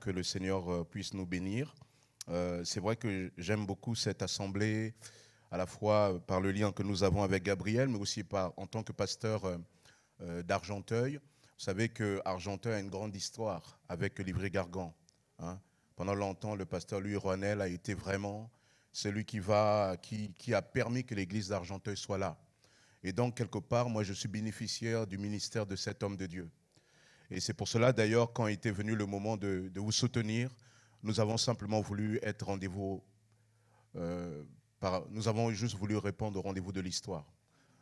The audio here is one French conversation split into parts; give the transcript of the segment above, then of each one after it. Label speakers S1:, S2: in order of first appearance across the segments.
S1: que le Seigneur puisse nous bénir. C'est vrai que j'aime beaucoup cette assemblée, à la fois par le lien que nous avons avec Gabriel, mais aussi en tant que pasteur d'Argenteuil. Vous savez que Argenteuil a une grande histoire avec Livry-Gargan. Hein. Pendant longtemps, le pasteur Louis Rouanel a été vraiment celui qui a permis que l'église d'Argenteuil soit là. Et donc, quelque part, moi, je suis bénéficiaire du ministère de cet homme de Dieu. Et c'est pour cela, d'ailleurs, quand était venu le moment de vous soutenir, nous avons simplement voulu être rendez-vous. Nous avons juste voulu répondre au rendez-vous de l'histoire.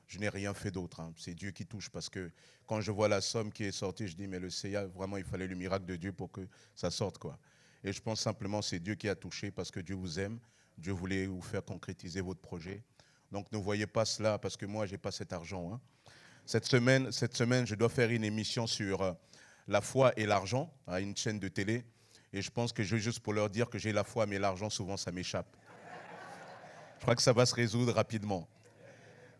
S1: Je n'ai rien fait d'autre. Hein. C'est Dieu qui touche. Parce que quand je vois la somme qui est sortie, je dis, mais le CA, vraiment, il fallait le miracle de Dieu pour que ça sorte, quoi. Et je pense simplement que c'est Dieu qui a touché parce que Dieu vous aime. Dieu voulait vous faire concrétiser votre projet. Donc ne voyez pas cela parce que moi, je n'ai pas cet argent. Hein. Cette semaine, je dois faire une émission sur la foi et l'argent à une chaîne de télé. Et je pense que je vais juste pour leur dire que j'ai la foi, mais l'argent, souvent, ça m'échappe. Je crois que ça va se résoudre rapidement.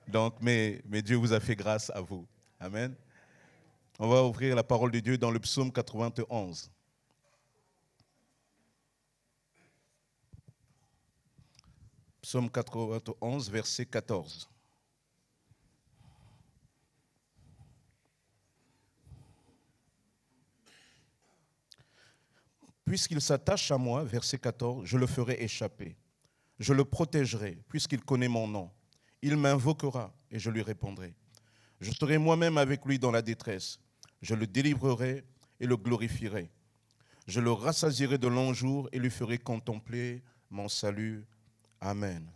S1: Donc, mais Dieu vous a fait grâce à vous. Amen. On va ouvrir la parole de Dieu dans le psaume 91. Psaume 91, verset 14. Puisqu'il s'attache à moi, verset 14, je le ferai échapper. Je le protégerai, puisqu'il connaît mon nom. Il m'invoquera et je lui répondrai. Je serai moi-même avec lui dans la détresse. Je le délivrerai et le glorifierai. Je le rassasierai de longs jours et lui ferai contempler mon salut. Amen.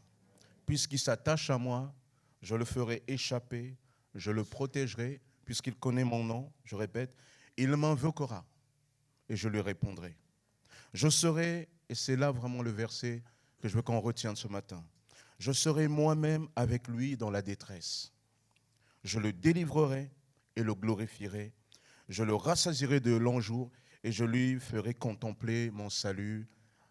S1: Puisqu'il s'attache à moi, je le ferai échapper, je le protégerai, puisqu'il connaît mon nom, je répète, il m'invoquera et je lui répondrai. Je serai, et c'est là vraiment le verset que je veux qu'on retienne ce matin, je serai moi-même avec lui dans la détresse. Je le délivrerai et le glorifierai. Je le rassasierai de longs jours et je lui ferai contempler mon salut.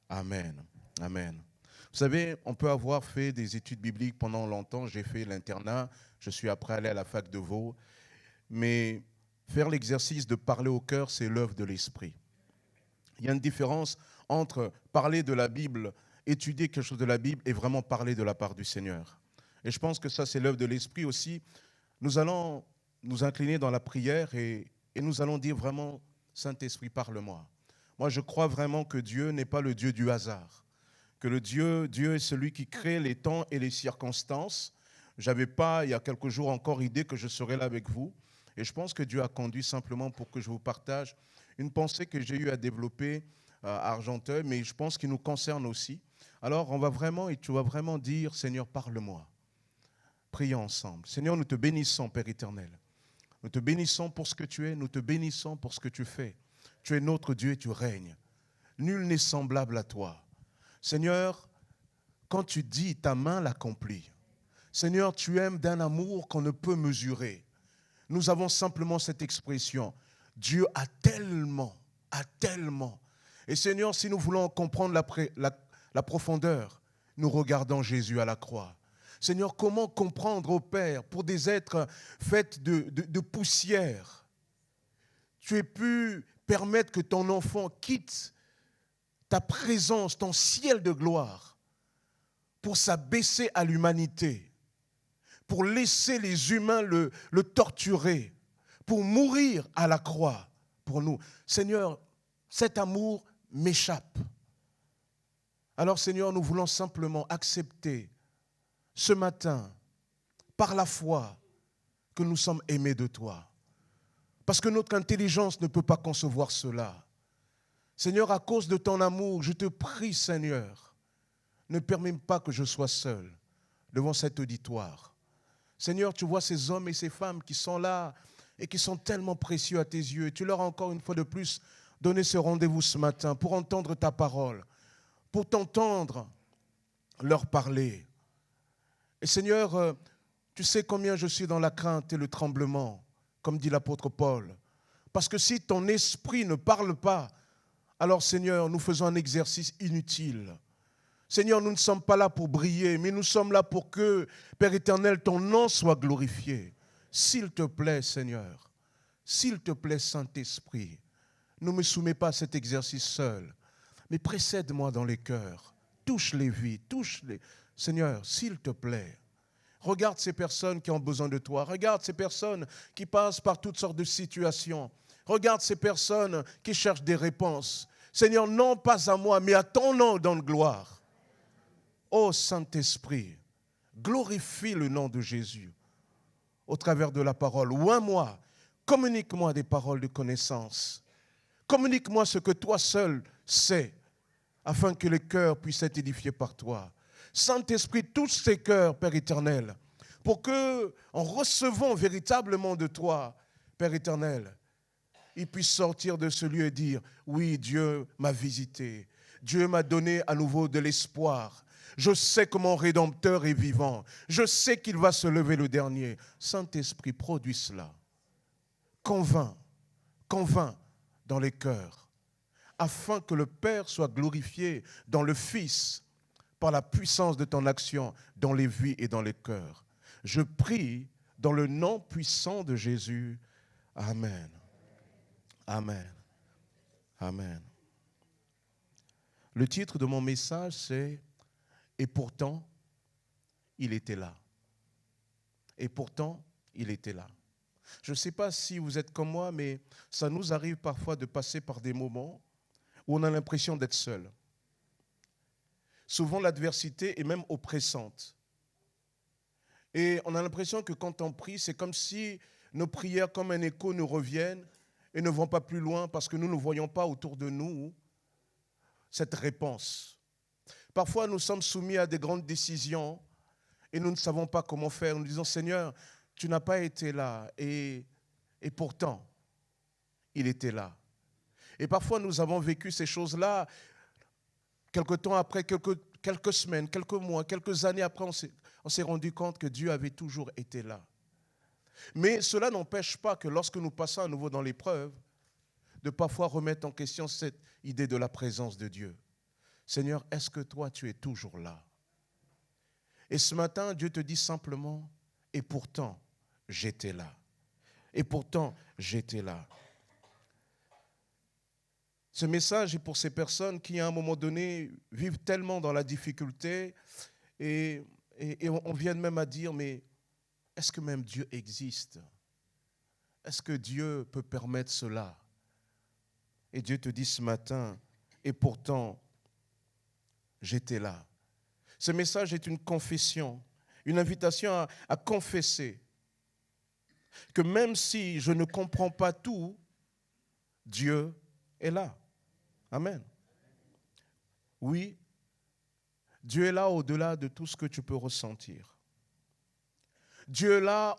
S1: Amen. Amen. Vous savez, on peut avoir fait des études bibliques pendant longtemps. J'ai fait l'internat. Je suis après allé à la fac de Vaud. Mais faire l'exercice de parler au cœur, c'est l'œuvre de l'esprit. Il y a une différence entre parler de la Bible, étudier quelque chose de la Bible et vraiment parler de la part du Seigneur. Et je pense que ça, c'est l'œuvre de l'esprit aussi. Nous allons nous incliner dans la prière et nous allons dire vraiment, Saint-Esprit, parle-moi. Moi, je crois vraiment que Dieu n'est pas le Dieu du hasard, que Dieu est celui qui crée les temps et les circonstances. Je n'avais pas, il y a quelques jours encore, idée que je serais là avec vous. Et je pense que Dieu a conduit simplement pour que je vous partage une pensée que j'ai eu à développer à Argenteuil, mais je pense qu'il nous concerne aussi. Alors, on va vraiment, et tu vas vraiment dire, Seigneur, parle-moi. Prions ensemble. Seigneur, nous te bénissons, Père éternel. Nous te bénissons pour ce que tu es, nous te bénissons pour ce que tu fais. Tu es notre Dieu et tu règnes. Nul n'est semblable à toi. Seigneur, quand tu dis, ta main l'accomplit. Seigneur, tu aimes d'un amour qu'on ne peut mesurer. Nous avons simplement cette expression. Dieu a tellement. Et Seigneur, si nous voulons comprendre la profondeur, nous regardons Jésus à la croix. Seigneur, comment comprendre, ô Père, pour des êtres faits de poussière, tu aies pu permettre que ton enfant quitte ta présence, ton ciel de gloire, pour s'abaisser à l'humanité, pour laisser les humains le torturer, pour mourir à la croix pour nous. Seigneur, cet amour m'échappe. Alors Seigneur, nous voulons simplement accepter ce matin, par la foi, que nous sommes aimés de toi. Parce que notre intelligence ne peut pas concevoir cela. Seigneur, à cause de ton amour, je te prie, Seigneur, ne permets pas que je sois seul devant cet auditoire. Seigneur, tu vois ces hommes et ces femmes qui sont là et qui sont tellement précieux à tes yeux. Tu leur as encore une fois de plus donné ce rendez-vous ce matin pour entendre ta parole, pour t'entendre leur parler. Et Seigneur, tu sais combien je suis dans la crainte et le tremblement, comme dit l'apôtre Paul. Parce que si ton esprit ne parle pas, alors Seigneur, nous faisons un exercice inutile. Seigneur, nous ne sommes pas là pour briller, mais nous sommes là pour que, Père éternel, ton nom soit glorifié. S'il te plaît, Seigneur, s'il te plaît, Saint-Esprit, ne me soumets pas à cet exercice seul, mais précède-moi dans les cœurs. Touche les vies, touche-les. Seigneur, s'il te plaît, regarde ces personnes qui ont besoin de toi. Regarde ces personnes qui passent par toutes sortes de situations. Regarde ces personnes qui cherchent des réponses. Seigneur, non pas à moi, mais à ton nom donne gloire. Ô Saint-Esprit, glorifie le nom de Jésus au travers de la parole. Oins-moi, communique-moi des paroles de connaissance. Communique-moi ce que toi seul sais, afin que les cœurs puissent être édifiés par toi. Saint-Esprit, touche ces cœurs, Père éternel, pour que, en recevant véritablement de toi, Père éternel, ils puissent sortir de ce lieu et dire, oui, Dieu m'a visité. Dieu m'a donné à nouveau de l'espoir. Je sais que mon Rédempteur est vivant. Je sais qu'il va se lever le dernier. Saint-Esprit, produis cela. Convainc dans les cœurs, afin que le Père soit glorifié dans le Fils, par la puissance de ton action dans les vies et dans les cœurs. Je prie dans le nom puissant de Jésus. Amen. Amen. Amen. Le titre de mon message, c'est « Et pourtant, il était là. » Et pourtant, il était là. Je ne sais pas si vous êtes comme moi, mais ça nous arrive parfois de passer par des moments où on a l'impression d'être seul. Souvent, l'adversité est même oppressante. Et on a l'impression que quand on prie, c'est comme si nos prières, comme un écho, nous reviennent et ne vont pas plus loin parce que nous ne voyons pas autour de nous cette réponse. Parfois, nous sommes soumis à des grandes décisions et nous ne savons pas comment faire. Nous disons, Seigneur, tu n'as pas été là. Et pourtant, il était là. Et parfois, nous avons vécu ces choses-là. Quelque temps après, quelques semaines, quelques mois, quelques années après, on s'est rendu compte que Dieu avait toujours été là. Mais cela n'empêche pas que lorsque nous passons à nouveau dans l'épreuve, de parfois remettre en question cette idée de la présence de Dieu. Seigneur, est-ce que toi, tu es toujours là? Et ce matin, Dieu te dit simplement, et pourtant, j'étais là. Et pourtant, j'étais là. Ce message est pour ces personnes qui, à un moment donné, vivent tellement dans la difficulté et on vient même à dire, mais est-ce que même Dieu existe? Est-ce que Dieu peut permettre cela? Et Dieu te dit ce matin, et pourtant, j'étais là. Ce message est une confession, une invitation à confesser que même si je ne comprends pas tout, Dieu est là. Amen. Oui, Dieu est là au-delà de tout ce que tu peux ressentir. Dieu est là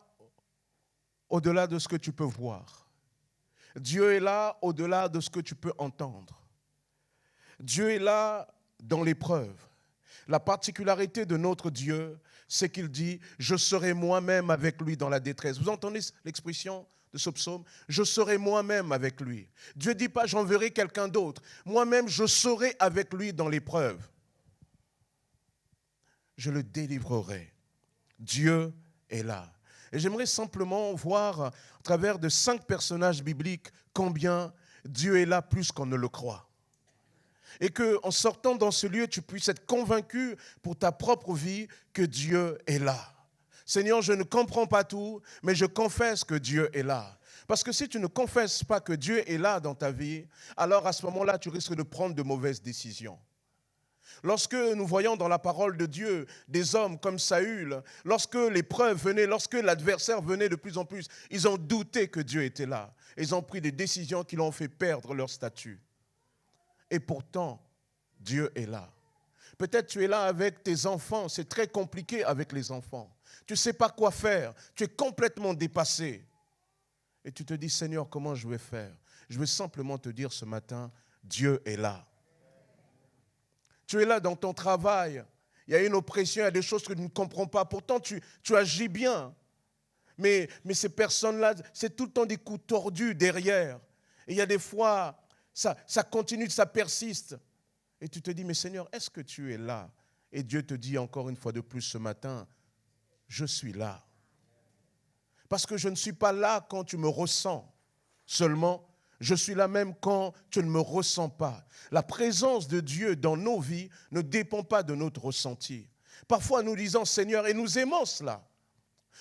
S1: au-delà de ce que tu peux voir. Dieu est là au-delà de ce que tu peux entendre. Dieu est là dans l'épreuve. La particularité de notre Dieu, c'est qu'il dit « Je serai moi-même avec lui dans la détresse ». Vous entendez l'expression de ce psaume? Je serai moi-même avec lui. Dieu ne dit pas « J'enverrai quelqu'un d'autre ». Moi-même, je serai avec lui dans l'épreuve. Je le délivrerai. Dieu est là. Et j'aimerais simplement voir à travers de 5 personnages bibliques combien Dieu est là plus qu'on ne le croit. Et qu'en sortant dans ce lieu, tu puisses être convaincu pour ta propre vie que Dieu est là. Seigneur, je ne comprends pas tout, mais je confesse que Dieu est là. Parce que si tu ne confesses pas que Dieu est là dans ta vie, alors à ce moment-là, tu risques de prendre de mauvaises décisions. Lorsque nous voyons dans la parole de Dieu des hommes comme Saül, lorsque l'épreuve venait, lorsque l'adversaire venait de plus en plus, ils ont douté que Dieu était là. Ils ont pris des décisions qui l'ont fait perdre leur statut. Et pourtant, Dieu est là. Peut-être tu es là avec tes enfants, c'est très compliqué avec les enfants. Tu ne sais pas quoi faire, tu es complètement dépassé. Et tu te dis, Seigneur, comment je vais faire? Je veux simplement te dire ce matin, Dieu est là. Tu es là dans ton travail, il y a une oppression, il y a des choses que tu ne comprends pas. Pourtant, tu agis bien. Mais ces personnes-là, c'est tout le temps des coups tordus derrière. Et il y a des fois, ça continue, ça persiste. Et tu te dis, mais Seigneur, est-ce que tu es là? Et Dieu te dit encore une fois de plus ce matin, je suis là. Parce que je ne suis pas là quand tu me ressens seulement, Je suis là même quand tu ne me ressens pas. La présence de Dieu dans nos vies ne dépend pas de notre ressenti. Parfois nous disons Seigneur, et nous aimons cela.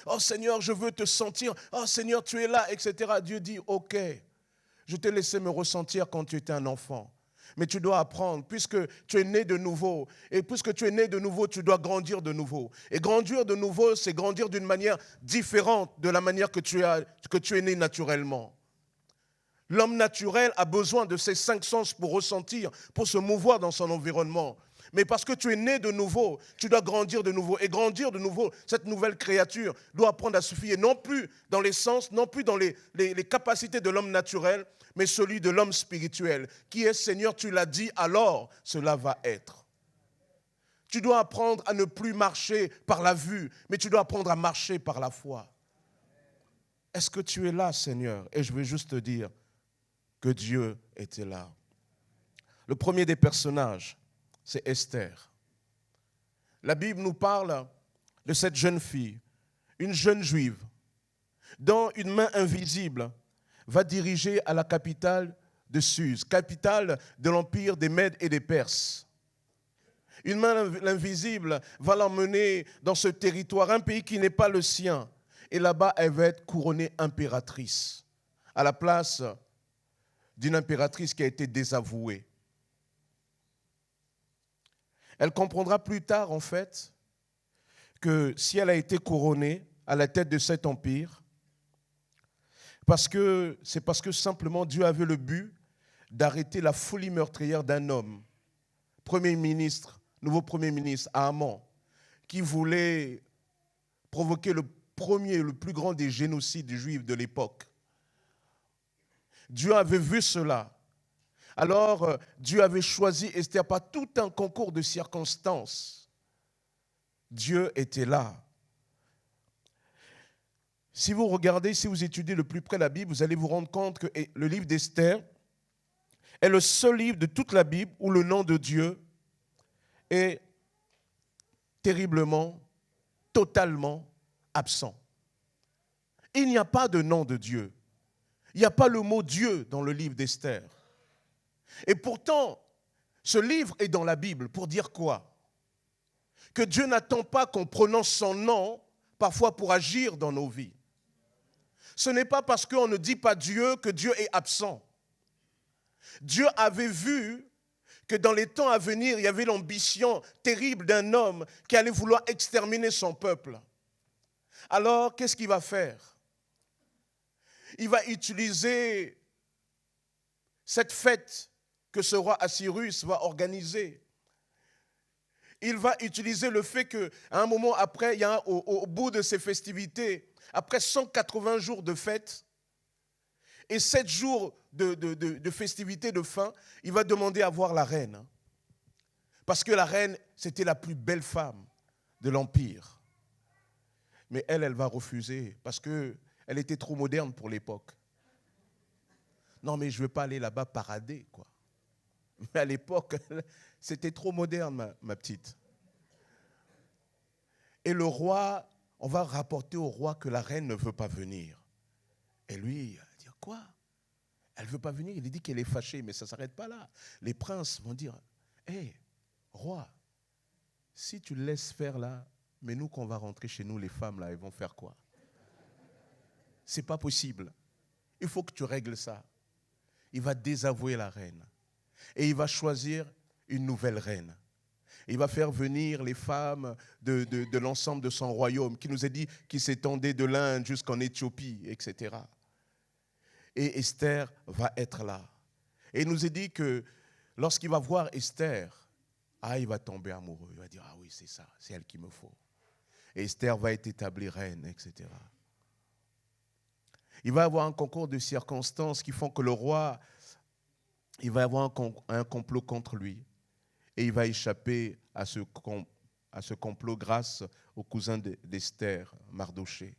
S1: Oh Seigneur, je veux te sentir. Oh Seigneur, tu es là, etc. Dieu dit, ok, je t'ai laissé me ressentir quand tu étais un enfant. Mais tu dois apprendre, puisque tu es né de nouveau. Et puisque tu es né de nouveau, tu dois grandir de nouveau. Et grandir de nouveau, c'est grandir d'une manière différente de la manière que tu es né naturellement. L'homme naturel a besoin de ces 5 sens pour ressentir, pour se mouvoir dans son environnement. Mais parce que tu es né de nouveau, tu dois grandir de nouveau. Et grandir de nouveau, cette nouvelle créature doit apprendre à se fier non plus dans les sens, non plus dans les capacités de l'homme naturel, mais celui de l'homme spirituel, qui est Seigneur, tu l'as dit, alors cela va être. Tu dois apprendre à ne plus marcher par la vue, mais tu dois apprendre à marcher par la foi. Est-ce que tu es là, Seigneur? Et je veux juste te dire que Dieu était là. Le premier des personnages, c'est Esther. La Bible nous parle de cette jeune fille, une jeune juive, dont une main invisible va diriger à la capitale de Suse, capitale de l'empire des Mèdes et des Perses. Une main invisible va l'emmener dans ce territoire, un pays qui n'est pas le sien. Et là-bas, elle va être couronnée impératrice, à la place d'une impératrice qui a été désavouée. Elle comprendra plus tard, en fait, que si elle a été couronnée à la tête de cet empire, c'est parce que simplement Dieu avait le but d'arrêter la folie meurtrière d'un homme, nouveau premier ministre, Haman, qui voulait provoquer le plus grand des génocides juifs de l'époque. Dieu avait vu cela. Alors, Dieu avait choisi Esther par tout un concours de circonstances. Dieu était là. Si vous regardez, si vous étudiez de plus près la Bible, vous allez vous rendre compte que le livre d'Esther est le seul livre de toute la Bible où le nom de Dieu est terriblement, totalement absent. Il n'y a pas de nom de Dieu. Il n'y a pas le mot Dieu dans le livre d'Esther. Et pourtant, ce livre est dans la Bible pour dire quoi? Que Dieu n'attend pas qu'on prononce son nom parfois pour agir dans nos vies. Ce n'est pas parce qu'on ne dit pas Dieu que Dieu est absent. Dieu avait vu que dans les temps à venir, il y avait l'ambition terrible d'un homme qui allait vouloir exterminer son peuple. Alors, qu'est-ce qu'il va faire? Il va utiliser cette fête que ce roi Assyrus va organiser. Il va utiliser le fait qu'à un moment après, au bout de ces festivités, après 180 jours de fête et 7 jours de festivités de fin, il va demander à voir la reine. Parce que la reine, c'était la plus belle femme de l'Empire. Mais elle va refuser parce qu'elle était trop moderne pour l'époque. Non, mais je ne veux pas aller là-bas parader, quoi. Mais à l'époque, c'était trop moderne, ma petite. Et le roi, on va rapporter au roi que la reine ne veut pas venir. Et lui, il va dire quoi? Elle ne veut pas venir. Il dit qu'elle est fâchée, mais ça ne s'arrête pas là. Les princes vont dire, hé, roi, si tu le laisses faire là, mais nous, quand on va rentrer chez nous, les femmes, là, elles vont faire quoi? Ce n'est pas possible. Il faut que tu règles ça. Il va désavouer la reine. Et il va choisir une nouvelle reine. Il va faire venir les femmes de l'ensemble de son royaume, qui nous a dit qu'il s'étendait de l'Inde jusqu'en Éthiopie, etc. Et Esther va être là. Et il nous a dit que lorsqu'il va voir Esther, il va tomber amoureux. Il va dire, oui, c'est ça, c'est elle qu'il me faut. Et Esther va être établie reine, etc. Il va y avoir un concours de circonstances qui font que le roi, il va y avoir un complot contre lui. Et il va échapper à ce complot grâce au cousin d'Esther, Mardoché.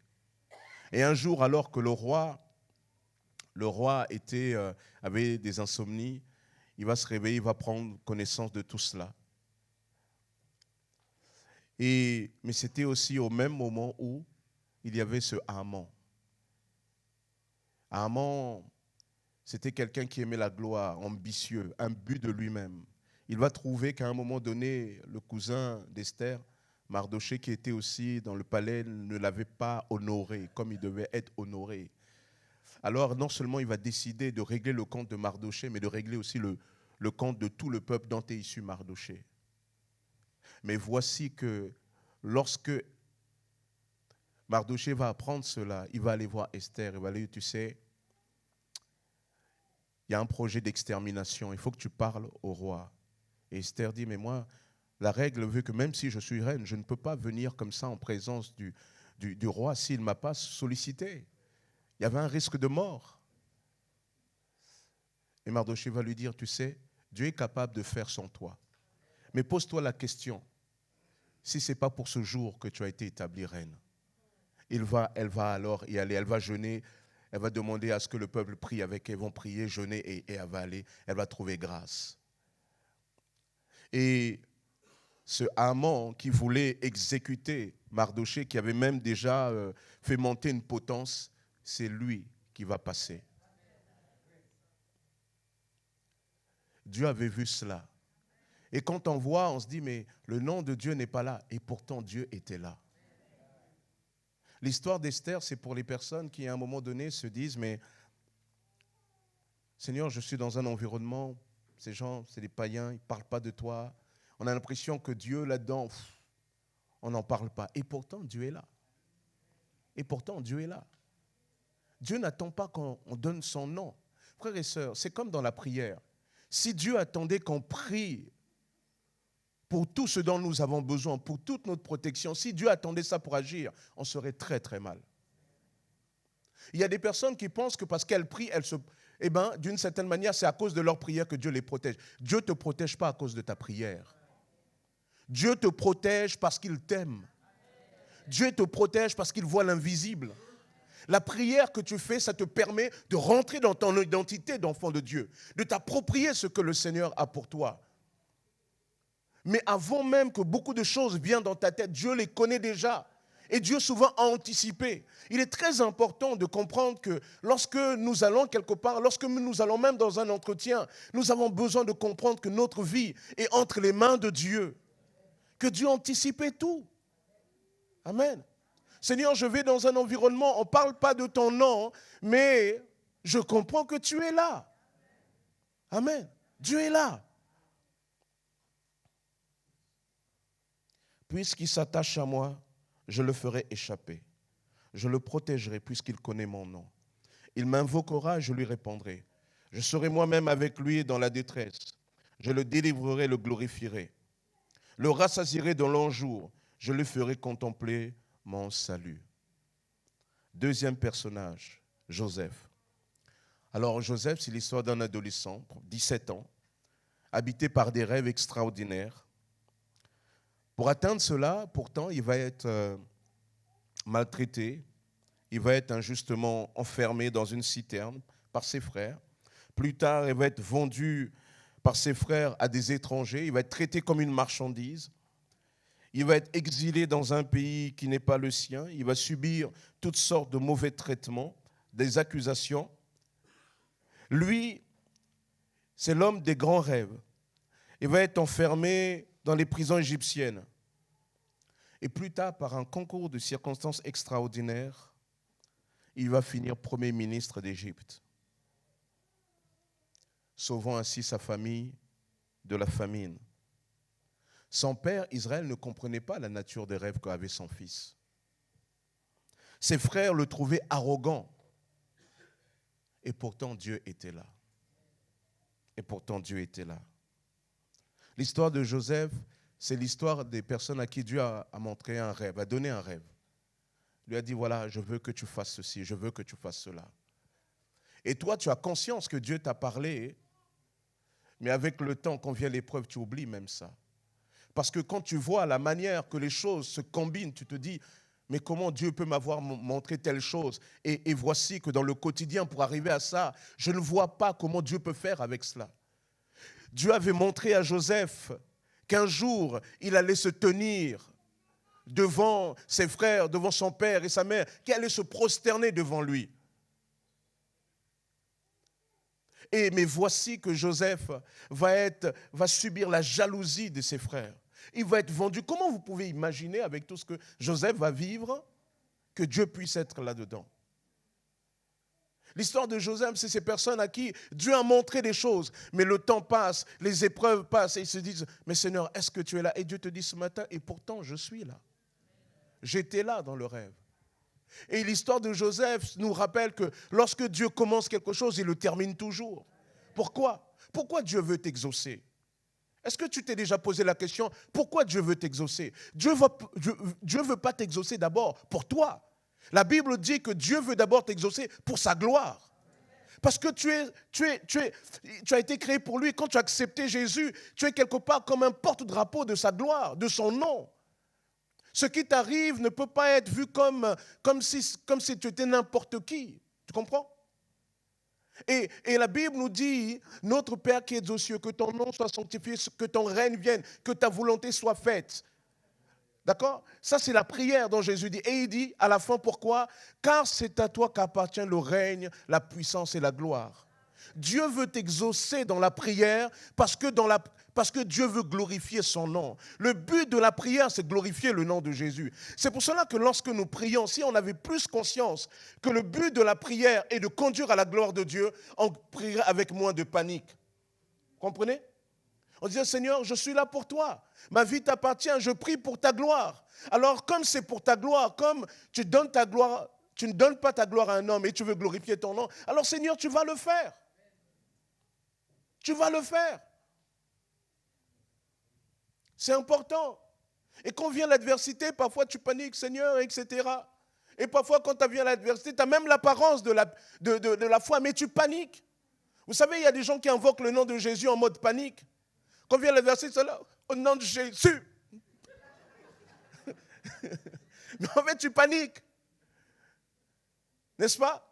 S1: Et un jour, alors que le roi avait des insomnies, il va se réveiller, il va prendre connaissance de tout cela. Mais c'était aussi au même moment où il y avait ce Haman. Haman C'était quelqu'un qui aimait la gloire, ambitieux, imbu de lui-même. Il va trouver qu'à un moment donné, le cousin d'Esther, Mardochée, qui était aussi dans le palais, ne l'avait pas honoré comme il devait être honoré. Alors non seulement il va décider de régler le compte de Mardochée, mais de régler aussi le compte de tout le peuple dont est issu Mardochée. Mais voici que lorsque Mardochée va apprendre cela, il va aller voir Esther, il va lui dire, tu sais, il y a un projet d'extermination, il faut que tu parles au roi. Et Esther dit, mais moi, la règle veut que même si je suis reine, je ne peux pas venir comme ça en présence du roi s'il ne m'a pas sollicité. Il y avait un risque de mort. Et Mardochée va lui dire, tu sais, Dieu est capable de faire sans toi. Mais pose-toi la question, si ce n'est pas pour ce jour que tu as été établie reine, elle va alors y aller, elle va jeûner, elle va demander à ce que le peuple prie avec elle, vont prier, jeûner et elle va aller, elle va trouver grâce. Et ce Haman qui voulait exécuter Mardochée, qui avait même déjà fait monter une potence, c'est lui qui va passer. Dieu avait vu cela. Et quand on voit, on se dit, mais le nom de Dieu n'est pas là. Et pourtant, Dieu était là. L'histoire d'Esther, c'est pour les personnes qui, à un moment donné, se disent, mais Seigneur, je suis dans un environnement, ces gens, c'est des païens, ils ne parlent pas de toi. On a l'impression que Dieu, là-dedans, on n'en parle pas. Et pourtant, Dieu est là. Et pourtant, Dieu est là. Dieu n'attend pas qu'on donne son nom. Frères et sœurs, c'est comme dans la prière. Si Dieu attendait qu'on prie pour tout ce dont nous avons besoin, pour toute notre protection, si Dieu attendait ça pour agir, on serait très très mal. Il y a des personnes qui pensent que parce qu'elles prient, d'une certaine manière, c'est à cause de leur prière que Dieu les protège. Dieu ne te protège pas à cause de ta prière. Dieu te protège parce qu'il t'aime. Dieu te protège parce qu'il voit l'invisible. La prière que tu fais, ça te permet de rentrer dans ton identité d'enfant de Dieu, de t'approprier ce que le Seigneur a pour toi. Mais avant même que beaucoup de choses viennent dans ta tête, Dieu les connaît déjà. Et Dieu souvent a anticipé. Il est très important de comprendre que lorsque nous allons quelque part, lorsque nous allons même dans un entretien, nous avons besoin de comprendre que notre vie est entre les mains de Dieu. Que Dieu anticipait tout. Amen. Seigneur, je vais dans un environnement, on ne parle pas de ton nom, mais je comprends que tu es là. Amen. Dieu est là. Puisqu'il s'attache à moi, je le ferai échapper. Je le protégerai puisqu'il connaît mon nom. Il m'invoquera et je lui répondrai. Je serai moi-même avec lui dans la détresse. Je le délivrerai, le glorifierai. Le rassasierai de longs jours. Je lui ferai contempler mon salut. Deuxième personnage, Joseph. Alors Joseph, c'est l'histoire d'un adolescent, 17 ans, habité par des rêves extraordinaires. Pour atteindre cela, pourtant, il va être maltraité, il va être injustement enfermé dans une citerne par ses frères. Plus tard, il va être vendu par ses frères à des étrangers, il va être traité comme une marchandise. Il va être exilé dans un pays qui n'est pas le sien. Il va subir toutes sortes de mauvais traitements, des accusations. Lui, c'est l'homme des grands rêves. Il va être enfermé dans les prisons égyptiennes. Et plus tard, par un concours de circonstances extraordinaires, il va finir Premier ministre d'Égypte, sauvant ainsi sa famille de la famine. Son père, Israël, ne comprenait pas la nature des rêves qu'avait son fils. Ses frères le trouvaient arrogant. Et pourtant, Dieu était là. Et pourtant, Dieu était là. L'histoire de Joseph, c'est l'histoire des personnes à qui Dieu a montré un rêve, a donné un rêve. Il lui a dit, voilà, je veux que tu fasses ceci, je veux que tu fasses cela. Et toi, tu as conscience que Dieu t'a parlé, mais avec le temps, quand vient l'épreuve, tu oublies même ça. Parce que quand tu vois la manière que les choses se combinent, tu te dis, mais comment Dieu peut m'avoir montré telle chose ? Et voici que dans le quotidien, pour arriver à ça, je ne vois pas comment Dieu peut faire avec cela. Dieu avait montré à Joseph qu'un jour, il allait se tenir devant ses frères, devant son père et sa mère, qui allaient se prosterner devant lui. Mais voici que Joseph va subir la jalousie de ses frères. Il va être vendu. Comment vous pouvez imaginer, avec tout ce que Joseph va vivre, que Dieu puisse être là-dedans? L'histoire de Joseph, c'est ces personnes à qui Dieu a montré des choses, mais le temps passe, les épreuves passent, et ils se disent, mais Seigneur, est-ce que tu es là? Et Dieu te dit ce matin, et pourtant je suis là. J'étais là dans le rêve. Et l'histoire de Joseph nous rappelle que lorsque Dieu commence quelque chose, il le termine toujours. Pourquoi? Pourquoi Dieu veut t'exaucer? Est-ce que tu t'es déjà posé la question, pourquoi Dieu veut t'exaucer? Dieu ne veut pas t'exaucer d'abord pour toi. La Bible dit que Dieu veut d'abord t'exaucer pour sa gloire. Parce que tu as été créé pour lui. Quand tu as accepté Jésus, tu es quelque part comme un porte-drapeau de sa gloire, de son nom. Ce qui t'arrive ne peut pas être vu comme si tu étais n'importe qui. Tu comprends? Et la Bible nous dit, notre Père qui es aux cieux, que ton nom soit sanctifié, que ton règne vienne, que ta volonté soit faite. D'accord? Ça, c'est la prière dont Jésus dit. Et il dit à la fin, pourquoi? Car c'est à toi qu'appartient le règne, la puissance et la gloire. Dieu veut t'exaucer dans la prière parce que Dieu veut glorifier son nom. Le but de la prière, c'est glorifier le nom de Jésus. C'est pour cela que lorsque nous prions, si on avait plus conscience que le but de la prière est de conduire à la gloire de Dieu, on prierait avec moins de panique. Comprenez? On disait, Seigneur, je suis là pour toi. Ma vie t'appartient, je prie pour ta gloire. Alors, comme c'est pour ta gloire, comme tu donnes ta gloire, tu ne donnes pas ta gloire à un homme et tu veux glorifier ton nom, alors Seigneur, tu vas le faire. Tu vas le faire. C'est important. Et quand vient l'adversité, parfois tu paniques, Seigneur, etc. Et parfois, quand vient l'adversité, tu as même l'apparence de la foi, mais tu paniques. Vous savez, il y a des gens qui invoquent le nom de Jésus en mode panique. Quand vient l'adversité, c'est là, au nom de Jésus. Mais en fait, tu paniques. N'est-ce pas?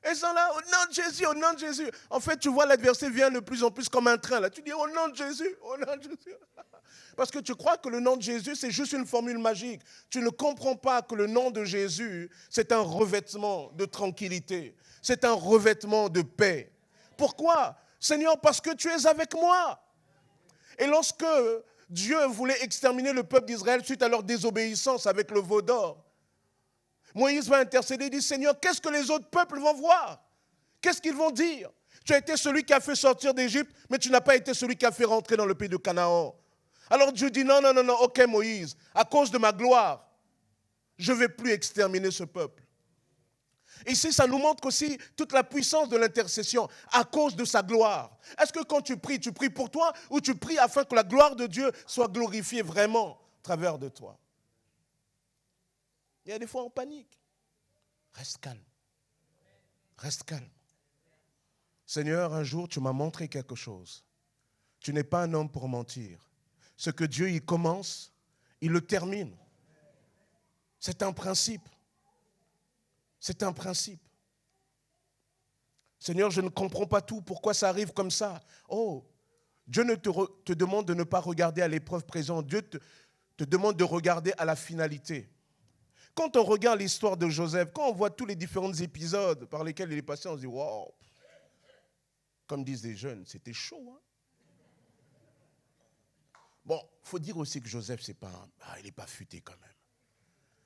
S1: Et ils sont là, au nom de Jésus, au nom de Jésus. En fait, tu vois l'adversité vient de plus en plus comme un train. Là. Tu dis, au nom de Jésus, au nom de Jésus. Parce que tu crois que le nom de Jésus, c'est juste une formule magique. Tu ne comprends pas que le nom de Jésus, c'est un revêtement de tranquillité. C'est un revêtement de paix. Pourquoi? Seigneur, parce que tu es avec moi. Et lorsque Dieu voulait exterminer le peuple d'Israël suite à leur désobéissance avec le veau d'or, Moïse va intercéder et dit, Seigneur, qu'est-ce que les autres peuples vont voir? Qu'est-ce qu'ils vont dire? Tu as été celui qui a fait sortir d'Égypte, mais tu n'as pas été celui qui a fait rentrer dans le pays de Canaan. Alors Dieu dit, non, ok Moïse, à cause de ma gloire, je ne vais plus exterminer ce peuple. Ici, ça nous montre aussi toute la puissance de l'intercession à cause de sa gloire. Est-ce que quand tu pries pour toi ou tu pries afin que la gloire de Dieu soit glorifiée vraiment à travers de toi? Il y a des fois on panique. Reste calme. Reste calme. Seigneur, un jour, tu m'as montré quelque chose. Tu n'es pas un homme pour mentir. Ce que Dieu y commence, il le termine. C'est un principe. C'est un principe. Seigneur, je ne comprends pas tout. Pourquoi ça arrive comme ça? Oh, Dieu ne te demande de ne pas regarder à l'épreuve présente. Dieu te demande de regarder à la finalité. Quand on regarde l'histoire de Joseph, quand on voit tous les différents épisodes par lesquels il est passé, on se dit, wow, comme disent les jeunes, c'était chaud. Hein? Bon, il faut dire aussi que Joseph, il n'est pas futé quand même.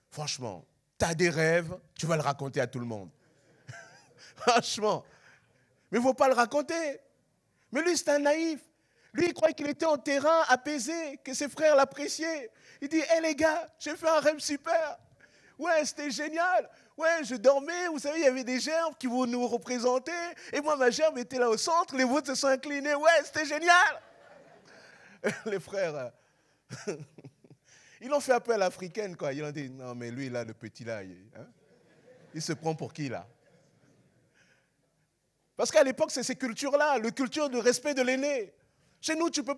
S1: Franchement, tu as des rêves, tu vas le raconter à tout le monde. Franchement. Mais il ne faut pas le raconter. Mais lui, c'est un naïf. Lui, il croyait qu'il était en terrain apaisé, que ses frères l'appréciaient. Il dit, hé les gars, j'ai fait un rêve super. Ouais, c'était génial. Ouais, je dormais, vous savez, il y avait des gerbes qui vont nous représenter. Et moi, ma gerbe était là au centre, les vôtres se sont inclinés. Ouais, c'était génial. Les frères, ils l'ont fait un peu à l'africaine, quoi. Ils ont dit, non, mais lui, là, le petit, là, il se prend pour qui, là? Parce qu'à l'époque, c'est ces cultures-là, la culture de respect de l'aîné. Chez nous, tu peux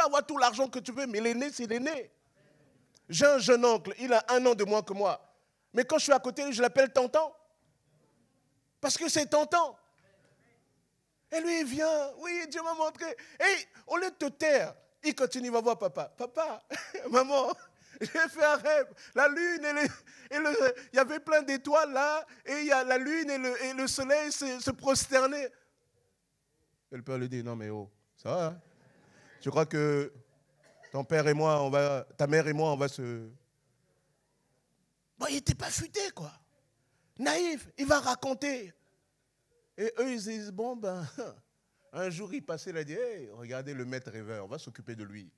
S1: avoir tout l'argent que tu veux, mais l'aîné, c'est l'aîné. J'ai un jeune oncle, il a 1 an de moins que moi. Mais quand je suis à côté, je l'appelle tonton. Parce que c'est tonton. Et lui, il vient, oui, Dieu m'a montré. Et au lieu de te taire, il continue, va voir papa. Papa, maman, j'ai fait un rêve. La lune il y avait plein d'étoiles là, et il y a la lune et le soleil se prosternaient. Et le père lui dit, non mais oh, ça va, hein? Je crois que ton père et moi, ta mère et moi, on va se... Bon, il n'était pas futé, quoi. Naïf, il va raconter. Et eux, ils disent, bon, ben, un jour, il passait, il a dit, hey, regardez le maître rêveur, on va s'occuper de lui.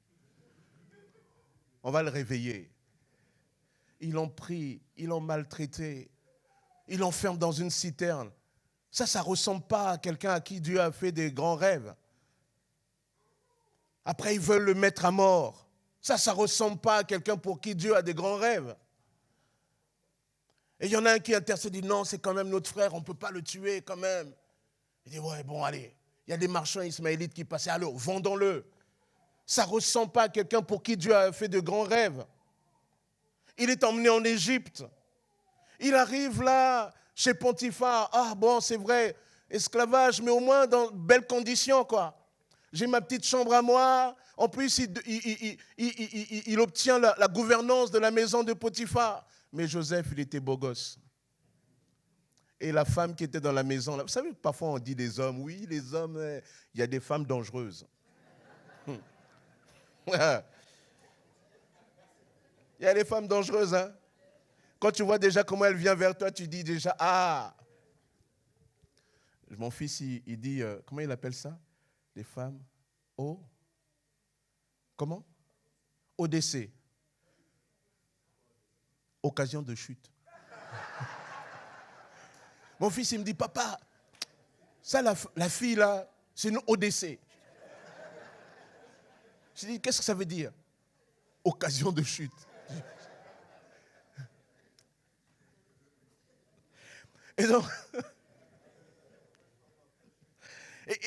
S1: On va le réveiller. Ils l'ont pris, ils l'ont maltraité, ils l'enferment dans une citerne. Ça ne ressemble pas à quelqu'un à qui Dieu a fait des grands rêves. Après, ils veulent le mettre à mort. Ça ne ressemble pas à quelqu'un pour qui Dieu a des grands rêves. Et il y en a un qui intercède, dit non, c'est quand même notre frère, on ne peut pas le tuer quand même. Il dit, ouais, bon, allez, il y a des marchands ismaélites qui passaient, alors, vendons-le. Ça ne ressemble pas à quelqu'un pour qui Dieu a fait de grands rêves. Il est emmené en Égypte. Il arrive là, chez Potiphar. Ah bon, c'est vrai, esclavage, mais au moins dans de belles conditions, quoi. J'ai ma petite chambre à moi. En plus, il obtient la gouvernance de la maison de Potiphar. Mais Joseph, il était beau gosse. Et la femme qui était dans la maison, là, vous savez, parfois on dit des hommes, oui, les hommes, il y a des femmes dangereuses. Il y a des femmes dangereuses, hein. Quand tu vois déjà comment elle vient vers toi, tu dis déjà, ah. Mon fils, il dit, comment il appelle ça? Les femmes comment? ODC. Occasion de chute. Mon fils, il me dit, papa, ça, la fille là, c'est une ODC. Je dis, qu'est-ce que ça veut dire? Occasion de chute. Et donc,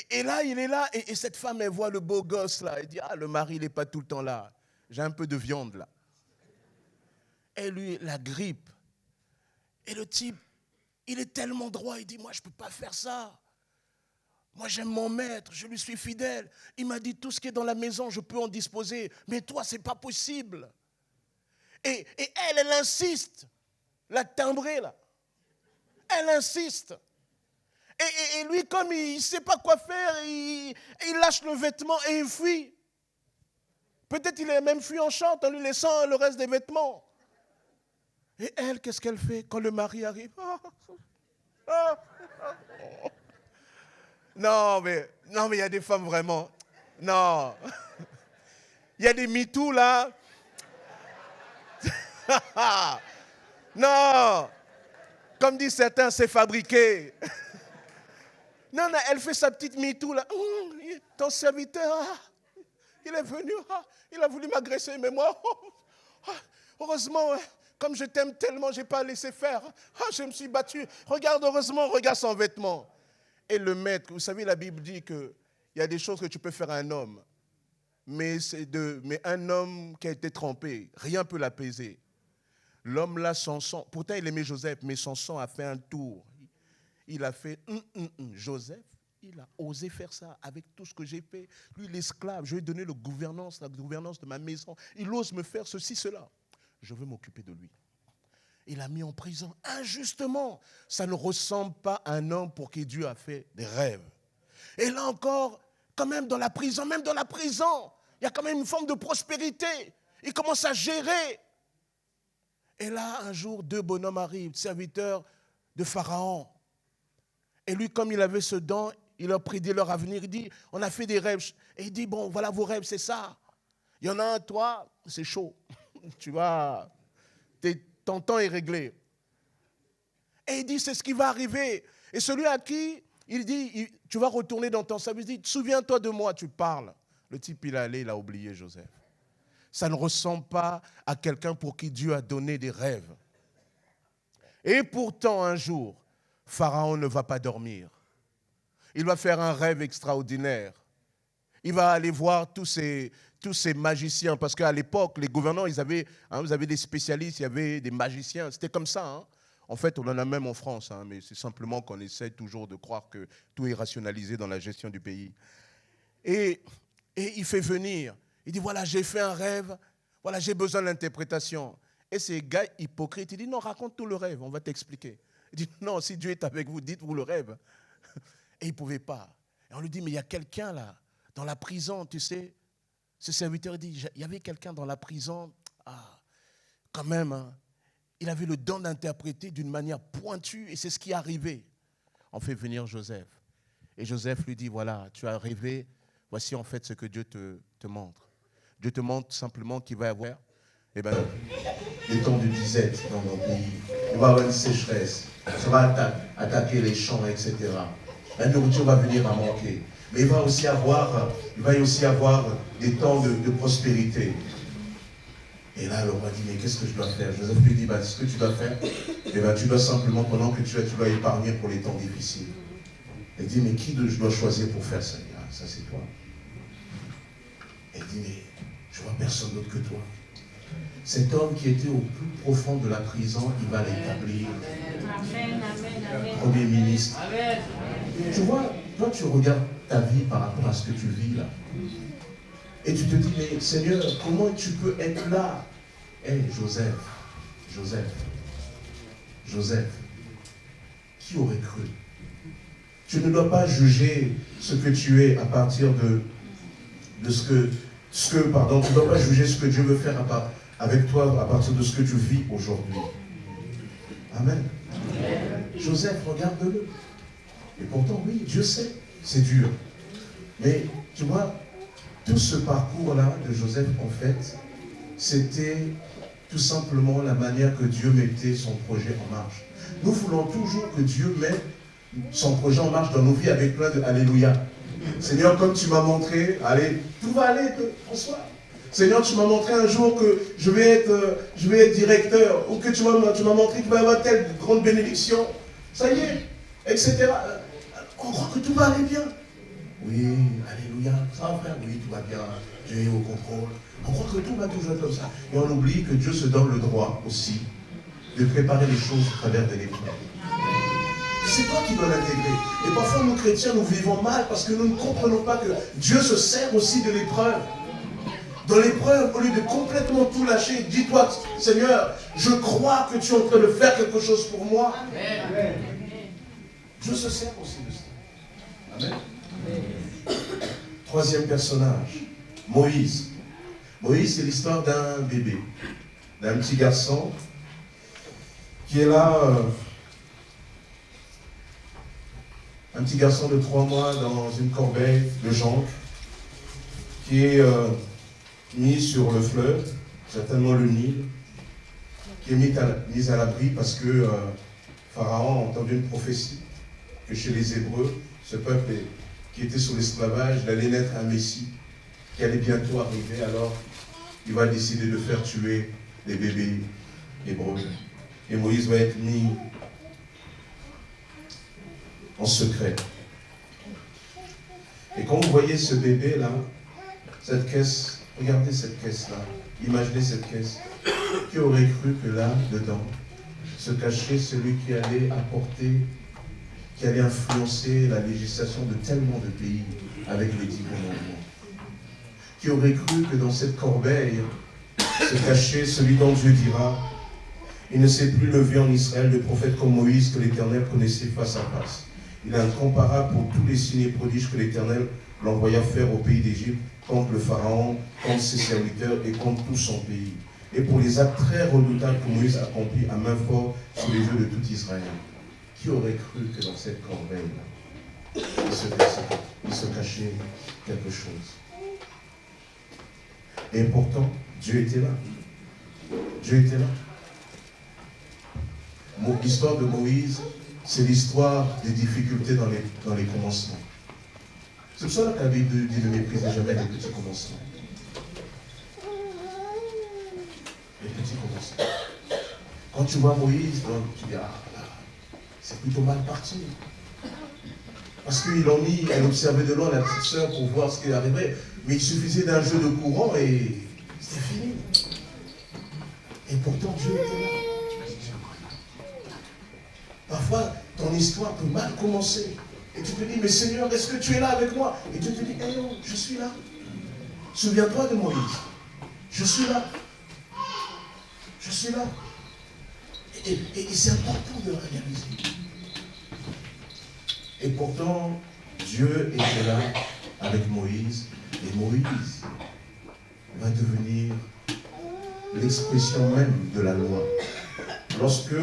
S1: et là, il est là, et cette femme, elle voit le beau gosse là, elle dit, ah, le mari, il n'est pas tout le temps là. J'ai un peu de viande là. Et lui, la grippe. Et le type, il est tellement droit, il dit, moi, je ne peux pas faire ça. Moi, j'aime mon maître, je lui suis fidèle. Il m'a dit, tout ce qui est dans la maison, je peux en disposer. Mais toi, ce n'est pas possible. Et elle insiste. La timbrée, là. Elle insiste. Et lui, comme il ne sait pas quoi faire, il lâche le vêtement et il fuit. Peut-être il est même fui en chante en lui laissant le reste des vêtements. Et elle, qu'est-ce qu'elle fait quand le mari arrive? Non, mais il y a des femmes vraiment. Non. Il y a des MeToo là. Non. Comme disent certains, c'est fabriqué. Non, elle fait sa petite MeToo là. Ton serviteur, il est venu, il a voulu m'agresser, mais moi, heureusement, comme je t'aime tellement, je n'ai pas laissé faire. Je me suis battu. Regarde, heureusement, regarde son vêtement. Et le maître, vous savez, la Bible dit qu'il y a des choses que tu peux faire à un homme, mais un homme qui a été trompé, rien ne peut l'apaiser. L'homme là, son sang, pourtant il aimait Joseph, mais son sang a fait un tour. Il a fait, Joseph, il a osé faire ça avec tout ce que j'ai fait. Lui, l'esclave, je lui ai donné la gouvernance de ma maison. Il ose me faire ceci, cela. Je veux m'occuper de lui. Il l'a mis en prison injustement. Ça ne ressemble pas à un homme pour qui Dieu a fait des rêves. Et là encore, quand même dans la prison, il y a quand même une forme de prospérité. Il commence à gérer. Et là, un jour, 2 bonhommes arrivent, serviteurs de Pharaon. Et lui, comme il avait ce don, il leur prédit leur avenir. Il dit, on a fait des rêves. Et il dit, bon, voilà vos rêves, c'est ça. Il y en a un, toi, c'est chaud. Tu vas, ton temps est réglé. Et il dit, c'est ce qui va arriver. Et celui à qui, il dit, tu vas retourner dans ton service. Il dit, souviens-toi de moi, tu parles. Le type, il a oublié Joseph. Ça ne ressemble pas à quelqu'un pour qui Dieu a donné des rêves. Et pourtant, un jour, Pharaon ne va pas dormir. Il va faire un rêve extraordinaire. Il va aller voir tous ces magiciens, parce qu'à l'époque, les gouvernants, vous avez des spécialistes, il y avait des magiciens, c'était comme ça. Hein. En fait, on en a même en France, mais c'est simplement qu'on essaie toujours de croire que tout est rationalisé dans la gestion du pays. Et il fait venir, il dit, voilà, j'ai fait un rêve, voilà, j'ai besoin de l'interprétation. Et ces gars hypocrites, il dit, non, raconte tout le rêve, on va t'expliquer. Il dit, non, si Dieu est avec vous, dites-vous le rêve. Et il ne pouvait pas. Et on lui dit, mais il y a quelqu'un là, dans la prison, tu sais. Ce serviteur dit, il y avait quelqu'un dans la prison, quand même, hein, il avait le don d'interpréter d'une manière pointue et c'est ce qui est arrivé. On fait venir Joseph. Et Joseph lui dit, voilà, tu as rêvé, voici en fait ce que Dieu te montre. Dieu te montre simplement qu'il va y avoir des temps de disette dans nos pays. Il va y avoir une sécheresse. Ça va attaquer les champs, etc. La nourriture va venir à manquer. Mais il va aussi y avoir des temps de prospérité. Et là, le roi dit, mais qu'est-ce que je dois faire? Joseph lui dit, ce que tu dois faire, tu dois simplement, pendant que tu dois épargner pour les temps difficiles. Il dit, mais qui je dois choisir pour faire ça? Ça, c'est toi. Il dit, mais je vois personne d'autre que toi. Cet homme qui était au plus profond de la prison, il va l'établir Premier ministre. Tu vois, toi tu regardes ta vie par rapport à ce que tu vis là. Et tu te dis, mais Seigneur, comment tu peux être là? Joseph, qui aurait cru? Tu ne dois pas juger ce que tu es à partir de tu ne dois pas juger ce que Dieu veut faire avec toi à partir de ce que tu vis aujourd'hui. Amen. Joseph, regarde-le. Et pourtant, oui, Dieu sait, c'est dur. Mais tu vois, tout ce parcours-là de Joseph, en fait, c'était tout simplement la manière que Dieu mettait son projet en marche. Nous voulons toujours que Dieu mette son projet en marche dans nos vies avec plein de Alléluia. Seigneur, comme tu m'as montré, allez, tout va aller, François. Seigneur, tu m'as montré un jour que je vais être directeur, ou que tu m'as montré qu'il va y avoir telle grande bénédiction. Ça y est, etc. On croit que tout va aller bien. Oui, alléluia, ça va frère, oui, tout va bien, Dieu est au contrôle. On croit que tout va toujours être comme ça. Et on oublie que Dieu se donne le droit aussi de préparer les choses au travers de l'épreuve. C'est toi qui dois l'intégrer. Et parfois, nous chrétiens, nous vivons mal parce que nous ne comprenons pas que Dieu se sert aussi de l'épreuve. Dans l'épreuve, au lieu de complètement tout lâcher, dis-toi, Seigneur, je crois que tu es en train de faire quelque chose pour moi. Amen. Dieu se sert aussi de ça. Amen. Troisième personnage, Moïse. Moïse, c'est l'histoire d'un bébé, d'un petit garçon qui est là, un petit garçon de 3 mois dans une corbeille de jonc qui est mis sur le fleuve, certainement le Nil, qui est mis à l'abri parce que Pharaon a entendu une prophétie que chez les Hébreux, ce peuple qui était sous l'esclavage, il allait naître un Messie qui allait bientôt arriver, alors il va décider de faire tuer les bébés hébreux. Et Moïse va être mis en secret. Et quand vous voyez ce bébé là, cette caisse, regardez cette caisse là, imaginez cette caisse. Qui aurait cru que là, dedans, se cachait celui qui allait apporter, qui allait influencer la législation de tellement de pays avec les 10 commandements? Qui aurait cru que dans cette corbeille se cachait celui dont Dieu dira: il ne s'est plus levé en Israël de prophète comme Moïse que l'Éternel connaissait face à face. Il est incomparable pour tous les signes et prodiges que l'Éternel l'envoya faire au pays d'Égypte, contre le Pharaon, contre ses serviteurs et contre tout son pays. Et pour les actes très redoutables que Moïse accomplit à main forte sous les yeux de tout Israël. Qui aurait cru que dans cette corbeille-là, il se cachait quelque chose? Et pourtant, Dieu était là. Dieu était là. L'histoire de Moïse, c'est l'histoire des difficultés dans les commencements. C'est pour ça que la Bible dit: ne méprisez jamais les petits commencements. Les petits commencements. Quand tu vois Moïse, donc, tu dis: ah, c'est plutôt mal parti. Parce qu'ils l'ont mis, elle observait de loin la petite sœur pour voir ce qui arriverait. Mais il suffisait d'un jeu de courant et c'était fini. Et pourtant, Dieu était là. Parfois, ton histoire peut mal commencer. Et tu te dis: mais Seigneur, est-ce que tu es là avec moi? Et Dieu te dit: eh non, je suis là. Souviens-toi de Moïse. Je suis là. Je suis là. Et c'est important de le réaliser. Et pourtant, Dieu était là avec Moïse, et Moïse va devenir l'expression même de la loi. Lorsque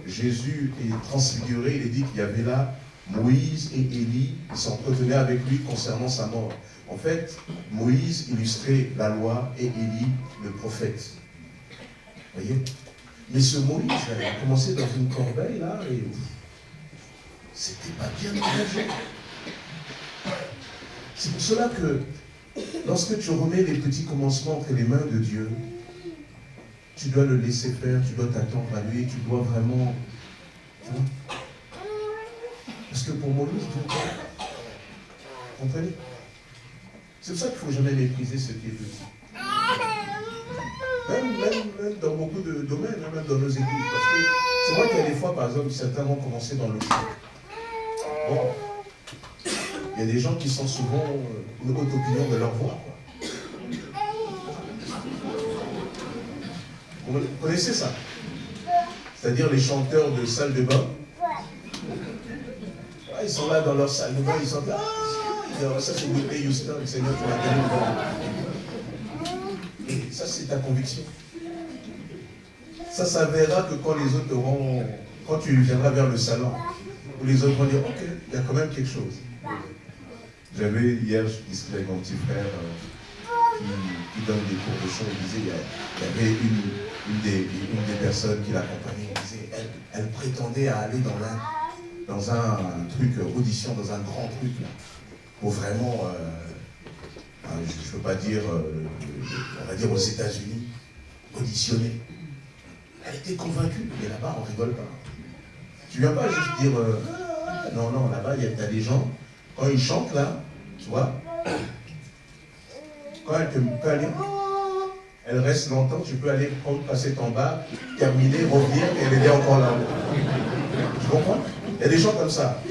S1: Jésus est transfiguré, il est dit qu'il y avait là Moïse et Élie qui s'entretenaient avec lui concernant sa mort. En fait, Moïse illustrait la loi et Élie le prophète. Vous voyez? Mais ce Moïse, il a commencé dans une corbeille là et c'était pas bien engagé. C'est pour cela que lorsque tu remets les petits commencements entre les mains de Dieu, tu dois le laisser faire, tu dois t'attendre à lui, tu dois vraiment... Tu vois? Parce que pour Moïse, vous comprenez? C'est pour ça qu'il ne faut jamais mépriser ce qui est petit. Même dans beaucoup de domaines, même dans nos églises. Parce que c'est vrai qu'il y a des fois, par exemple, certains vont commencer dans le chant. Bon, il y a des gens qui sont souvent une haute opinion de leur voix. Vous connaissez ça? C'est-à-dire les chanteurs de salle de bain. Ouais, ils sont là dans leur salle de bain, ils sont là. Ah, ça c'est Whitney Houston, le Seigneur qui m'a donné. Et ça c'est ta conviction. Ça s'avérera que quand les autres auront, quand tu viendras vers le salon, où les autres vont dire, ok, il y a quand même quelque chose. J'avais hier, je discutais avec mon petit frère qui donne des cours de chant, il disait, il y avait une des personnes qui l'accompagnait, il disait, elle prétendait à aller dans un truc, audition, dans un grand truc, là, pour vraiment, je ne veux pas dire, on va dire aux États-Unis, auditionner. Elle était convaincue, mais là-bas, on ne rigole pas. Tu ne viens pas juste dire, non, là-bas, il y a des gens, quand ils chantent, là, tu vois, quand elle reste longtemps, tu peux aller passer ton bar, terminer, revenir, et elle est encore là. Tu comprends? Il y a des gens comme ça.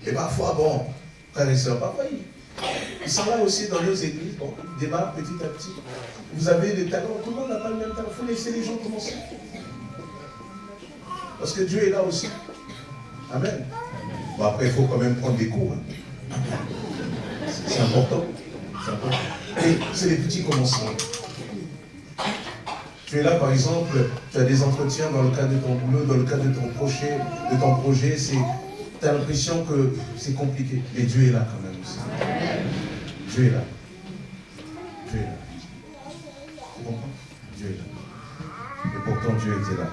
S1: Et parfois, bon, frères et sœurs, parfois, ils sont là aussi dans nos églises, bon, ils démarrent petit à petit. Vous avez des talents, tout le monde n'a pas le même talent, il faut laisser les gens commencer. Parce que Dieu est là aussi. Amen. Bon, après, il faut quand même prendre des cours. Hein. C'est important. Et c'est les petits commencements. Tu es là, par exemple, tu as des entretiens dans le cadre de ton boulot, dans le cadre de ton projet, tu as l'impression que c'est compliqué. Mais Dieu est là quand même aussi. Dieu est là. Dieu est là. Tu comprends? Dieu est là. Et pourtant, Dieu était là.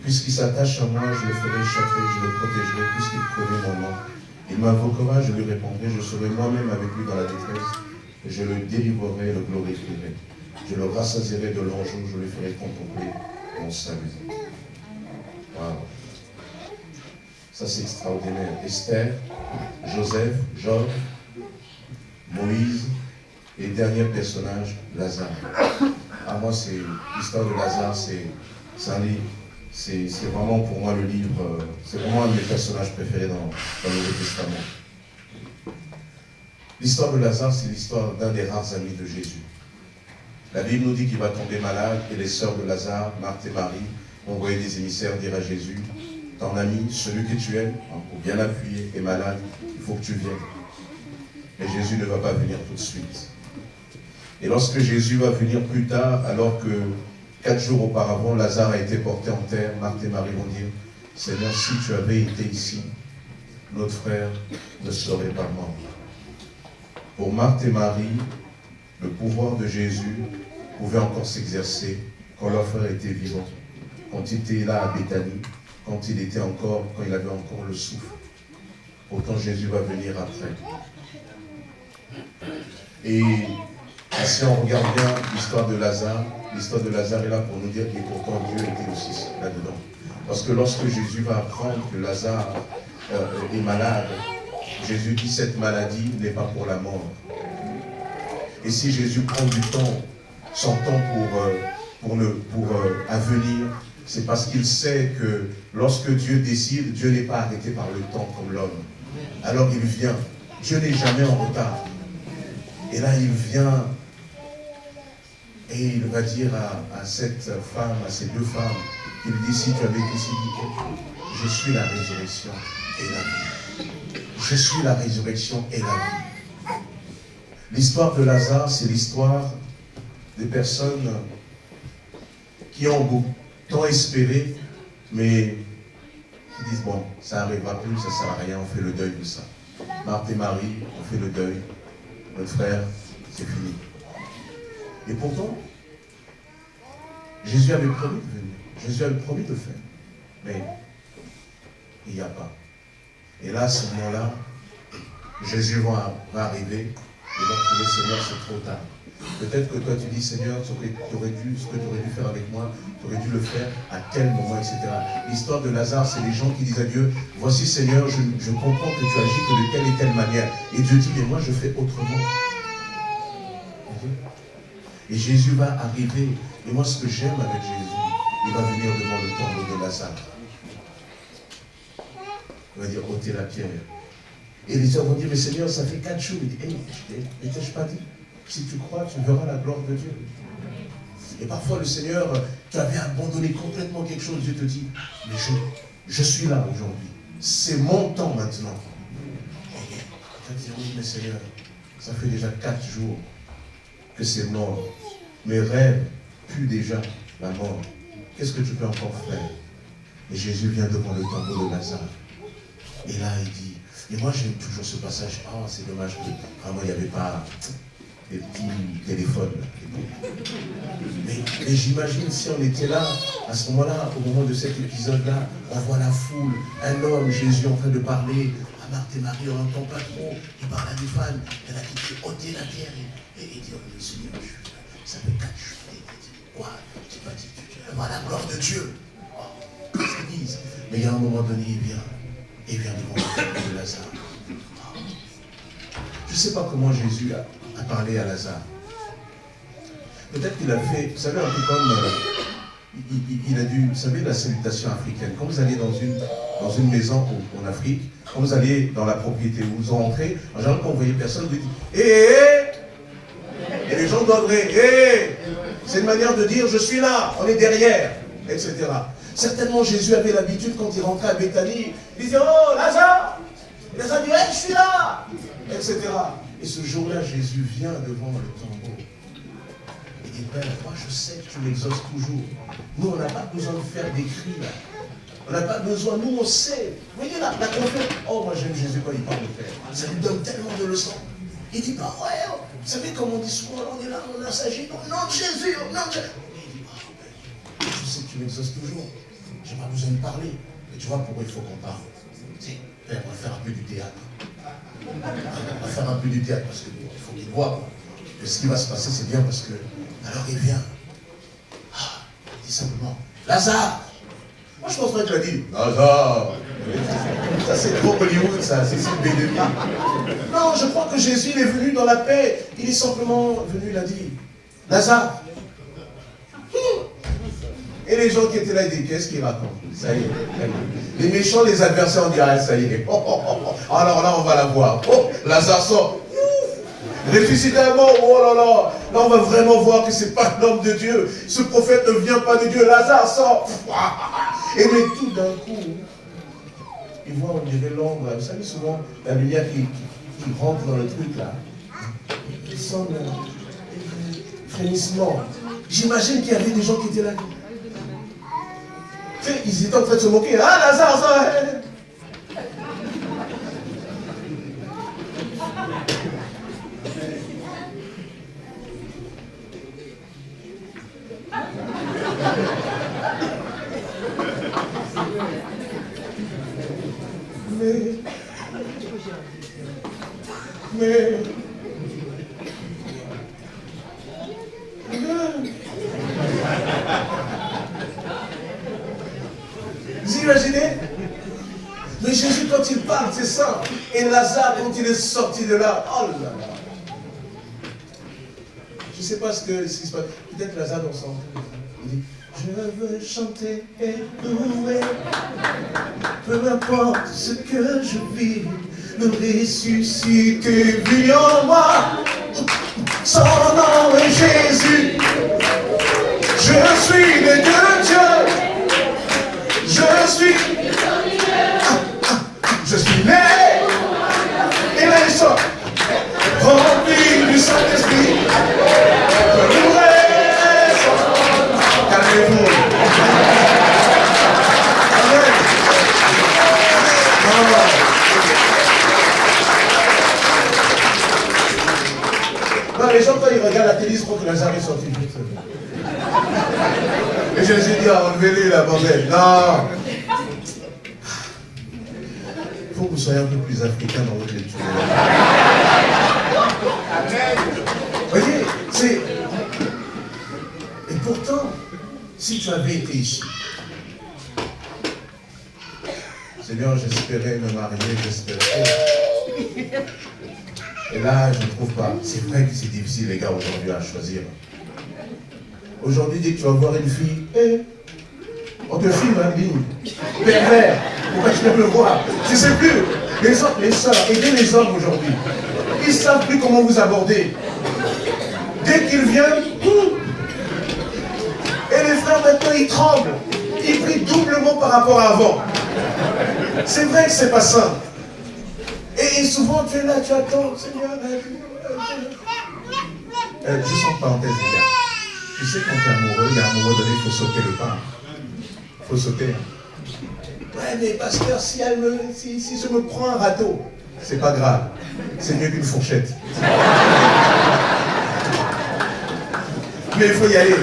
S1: Puisqu'il s'attache à moi, je le ferai échapper, je le protégerai, puisqu'il connaît mon nom. Il m'invoquera, je lui répondrai, je serai moi-même avec lui dans la détresse, et je le délivrerai, le glorifierai. Je le rassasierai de l'enjeu, je lui ferai contempler mon salut. Wow. Ça c'est extraordinaire. Esther, Joseph, Job, Moïse, et dernier personnage, Lazare. Ah, moi, c'est l'histoire de Lazare, c'est un livre. C'est vraiment pour moi le livre, c'est vraiment un de mes personnages préférés dans le Nouveau Testament. L'histoire de Lazare, c'est l'histoire d'un des rares amis de Jésus. La Bible nous dit qu'il va tomber malade et les sœurs de Lazare, Marthe et Marie, ont envoyé des émissaires dire à Jésus, ton ami, celui que tu aimes, pour bien appuyer, est malade, il faut que tu viennes. Mais Jésus ne va pas venir tout de suite. Et lorsque Jésus va venir plus tard, alors que 4 jours auparavant, Lazare a été porté en terre. Marthe et Marie vont dire, Seigneur, si tu avais été ici, notre frère ne serait pas mort. Pour Marthe et Marie, le pouvoir de Jésus pouvait encore s'exercer quand leur frère était vivant, quand il était là à Béthanie, quand il avait encore le souffle. Pourtant, Jésus va venir après. Et si on regarde bien l'histoire de Lazare est là pour nous dire que pourtant Dieu était aussi là-dedans. Parce que lorsque Jésus va apprendre que Lazare est malade, Jésus dit cette maladie n'est pas pour la mort. Et si Jésus prend du temps, son temps pour venir, c'est parce qu'il sait que lorsque Dieu décide, Dieu n'est pas arrêté par le temps comme l'homme. Alors il vient. Dieu n'est jamais en retard. Et là, il vient et il va dire à cette femme, à ces deux femmes Il lui dit, si tu avais été ici, je suis la résurrection et la vie. Je suis la résurrection et la vie. L'histoire de Lazare, c'est l'histoire des personnes qui ont tant espéré, mais qui disent, bon, ça n'arrivera plus, ça ne sert à rien, on fait le deuil de ça. Marthe et Marie, on fait le deuil. Notre frère, c'est fini. Et pourtant, Jésus avait promis de venir. Jésus avait promis de faire. Mais il n'y a pas. Et là, à ce moment-là, Jésus va arriver. Et donc, le Seigneur, c'est trop tard. Peut-être que toi, tu dis, Seigneur, ce que tu aurais dû faire avec moi, tu aurais dû le faire à tel moment, etc. L'histoire de Lazare, c'est les gens qui disent à Dieu, voici, Seigneur, je comprends que tu agis que de telle et telle manière. Et Dieu dit, mais moi, je fais autrement. Et Jésus va arriver. Et moi, ce que j'aime avec Jésus, il va venir devant le tombeau de Lazare. Il va dire, ôtez la pierre. Et les gens vont dire, mais Seigneur, ça fait 4 jours. Il dit, hey, je t'ai pas dit, si tu crois, tu verras la gloire de Dieu. Et parfois, le Seigneur, tu avais abandonné complètement quelque chose. Dieu te dit, mais je suis là aujourd'hui. C'est mon temps maintenant. Et tu vas dire, oui, mais Seigneur, ça fait déjà 4 jours que c'est mort. Mes rêves puent déjà la mort. Qu'est-ce que tu peux encore faire? Et Jésus vient devant le tombeau de Lazare. Et là, il dit, et moi j'aime toujours ce passage, oh c'est dommage que vraiment il n'y avait pas des petits téléphones. Mais j'imagine si on était là, à ce moment-là, au moment de cet épisode-là, on voit la foule, un homme, Jésus en train de parler, à Marthe et Marie, on n'entend pas trop, il parle à des femmes, il y en a qui disent, ôtez la pierre, et il dit, oh, le Seigneur, ça fait 4 jours, quoi, tu vas dire, tu vois la gloire de Dieu. Oh, mais il y a un moment donné, il vient devant le tombeau de Lazare. Je ne sais pas comment Jésus a parlé à Lazare. Peut-être qu'il a fait, vous savez, un peu comme, il a dû, vous savez, la salutation africaine. Quand vous allez dans une maison en Afrique, quand vous allez dans la propriété où vous entrez, en général, quand vous voyez personne, vous dites « hé !» Et les gens doivent dire « hé !» C'est une manière de dire « je suis là, on est derrière », etc. Certainement, Jésus avait l'habitude, quand il rentrait à Béthanie, il disait « oh, Lazare !» Et Lazare dit « hey, je suis là !» etc. Et ce jour-là, Jésus vient devant le tombeau. Il dit, Père, moi je sais que tu m'exauces toujours. Nous, on n'a pas besoin de faire des cris là. On n'a pas besoin, nous on sait. Vous voyez la confiance. Oh, moi j'aime Jésus quand il parle de Père. Ça lui donne tellement de leçons. Il dit pas, ouais, oh. Vous savez comme on dit souvent, on est là, on a s'agit, au nom de Jésus, au nom de Jésus. Il dit, oh, Père, je sais que tu m'exauces toujours. J'ai pas besoin de parler. Mais tu vois pourquoi il faut qu'on parle. Tu sais, Père, on va faire un peu du théâtre. On va faire un peu du théâtre parce qu'il faut qu'il voit que ce qui va se passer, c'est bien parce que. Alors il vient. Ah, il dit simplement Lazare. Moi je pense pas qu'il a dit Lazare. Ça c'est trop Hollywood, ça, c'est B2B. Non, je crois que Jésus il est venu dans la paix. Il est simplement venu, il a dit Lazare. Et les gens qui étaient là, ils disent, qu'est-ce qu'il raconte? Ça y est. Les méchants, les adversaires, on dirait, ça y est. Alors là, on va la voir. Oh, Lazare sort. Ressuscité à mort, oh là là. Là, on va vraiment voir que ce n'est pas l'homme de Dieu. Ce prophète ne vient pas de Dieu. Lazare sort. Et mais tout d'un coup, il voit, on dirait l'ombre. Vous savez, souvent, la lumière qui rentre dans le truc là. Il sent le frémissement. J'imagine qu'il y avait des gens qui étaient là. Ils étaient en train de se moquer. Ah, Lazare, ça. Mais vous imaginez? Mais Jésus, quand il parle, c'est ça. Et Lazare, quand il est sorti de là, oh là là. Je ne sais pas ce qui se passe. Peut-être Lazare dans son. Il dit, je veux chanter et louer. Peu importe ce que je vis, le ressuscité vit en moi. Son nom est Jésus. Je suis né de Dieu.
S2: Je suis né. Et là, il sort. Rempli du Saint-Esprit. Calmez-vous. Non, les gens, quand ils regardent la télé, ils se croient que Lazare est sorti. Et Jésus dit, enlevez-les la bordelle. Non. Il faut que vous soyez un peu plus africain dans votre lecture. Vous voyez, c'est... Et pourtant, si tu avais été ici, Seigneur, j'espérais me marier, j'espérais... Et là, je ne trouve pas. C'est vrai que c'est difficile, les gars, aujourd'hui, à choisir. Aujourd'hui, dès que tu vas voir une fille, on te filme en ligne. Pervers, pourquoi tu veux me voir? Tu ne sais plus. Les hommes, les sœurs, aidez les hommes aujourd'hui. Ils ne savent plus comment vous aborder. Dès qu'ils viennent, et les frères maintenant, ils tremblent. Ils prient doublement par rapport à avant. C'est vrai que c'est pas ça. Et souvent, tu es là, tu attends, Seigneur. Juste en parenthèse, les gars. Tu sais, quand tu es amoureux, il y a un moment donné, il faut sauter le pas. Il faut sauter. Ouais, mais pasteur, si je me prends un râteau, c'est pas grave. C'est mieux qu'une fourchette. Mais il faut y aller.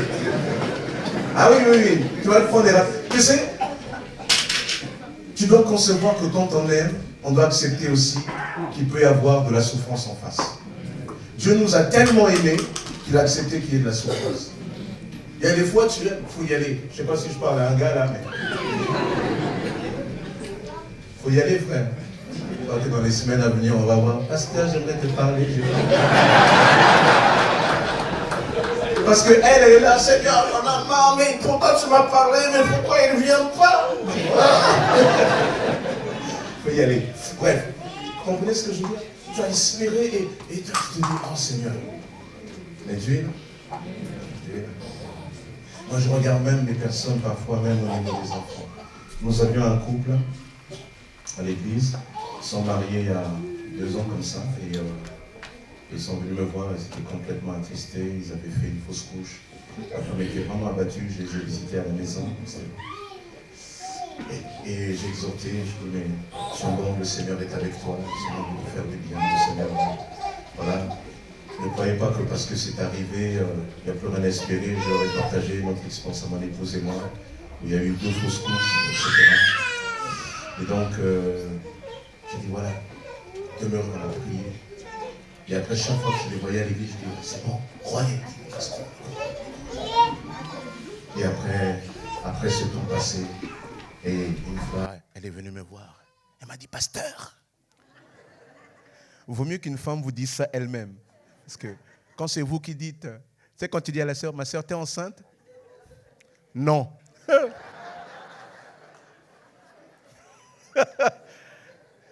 S2: Ah oui. Tu vas te prendre des râteaux. Tu sais, tu dois concevoir que quand on aime, on doit accepter aussi qu'il peut y avoir de la souffrance en face. Dieu nous a tellement aimés qu'il a accepté qu'il y ait de la souffrance. Il y a des fois, tu aimes, il faut y aller. Je ne sais pas si je parle à un gars là, mais... Il faut y aller, frère. Dans les semaines à venir, on va voir. Pasteur, j'aimerais te parler. Parce qu'elle est là, Seigneur, on a marre, mais pourquoi tu m'as parlé, mais pourquoi il ne vient pas? Il faut y aller. Bref, vous comprenez ce que je veux dire? Tu as espéré et tu te dis, oh Seigneur. Mais Dieu est là. Dieu est là. Moi, je regarde même les personnes, parfois même au niveau des enfants. Nous avions un couple à l'église, ils sont mariés il y a 2 ans comme ça, et ils sont venus me voir, ils étaient complètement attristés, ils avaient fait une fausse couche. La femme était vraiment abattue, je les ai visités à la maison. Et j'ai exhorté, je dis, mais bon, le Seigneur est avec toi, le Seigneur veut faire du bien, le Seigneur, voilà. Ne croyez pas que parce que c'est arrivé, il n'y a plus rien à espérer. J'aurais partagé notre expérience à mon épouse et moi, où il y a eu 2 fausses couches, etc. Et donc, j'ai dit, voilà, demeure dans la prière. Et après, chaque fois que je les voyais à l'église, je dis, c'est bon, croyez. Et après ce temps passé, et une fois, elle est venue me voir. Elle m'a dit, pasteur, vaut mieux qu'une femme vous dise ça elle-même. Parce que quand c'est vous qui dites, tu sais, quand tu dis à la sœur, ma sœur, t'es enceinte? Non.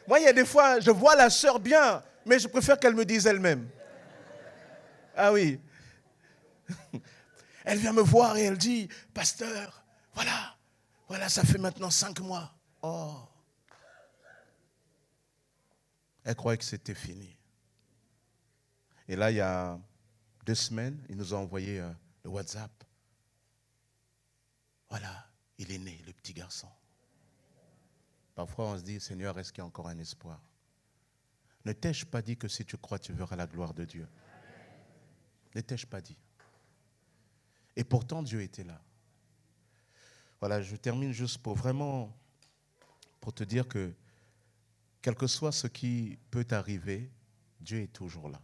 S2: Moi, il y a des fois, je vois la sœur bien, mais je préfère qu'elle me dise elle-même. Ah oui. Elle vient me voir et elle dit, pasteur, voilà, ça fait maintenant 5 mois. Oh. Elle croyait que c'était fini. Et là, il y a 2 semaines, il nous a envoyé le WhatsApp. Voilà, il est né, le petit garçon. Parfois, on se dit, Seigneur, est-ce qu'il y a encore un espoir? Ne t'ai-je pas dit que si tu crois, tu verras la gloire de Dieu? Ne t'ai-je pas dit? Et pourtant, Dieu était là. Voilà, je termine juste pour te dire que, quel que soit ce qui peut arriver, Dieu est toujours là.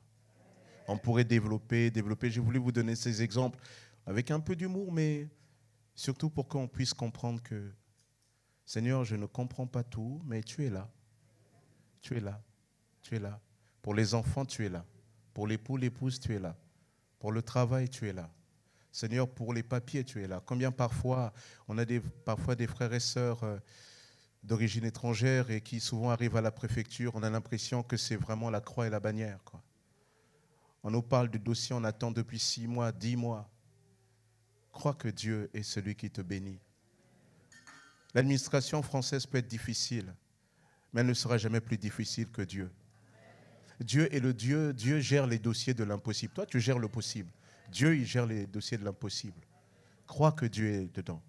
S2: On pourrait développer. J'ai voulu vous donner ces exemples avec un peu d'humour, mais surtout pour qu'on puisse comprendre que, Seigneur, je ne comprends pas tout, mais tu es là. Tu es là. Tu es là. Pour les enfants, tu es là. Pour l'époux, l'épouse, tu es là. Pour le travail, tu es là. Seigneur, pour les papiers, tu es là. Combien parfois, on a parfois des frères et sœurs d'origine étrangère et qui souvent arrivent à la préfecture, on a l'impression que c'est vraiment la croix et la bannière, quoi. On nous parle de dossiers, on attend depuis 6 mois, 10 mois. Crois que Dieu est celui qui te bénit. L'administration française peut être difficile, mais elle ne sera jamais plus difficile que Dieu. Dieu est le Dieu, Dieu gère les dossiers de l'impossible. Toi, tu gères le possible. Dieu, il gère les dossiers de l'impossible. Crois que Dieu est dedans.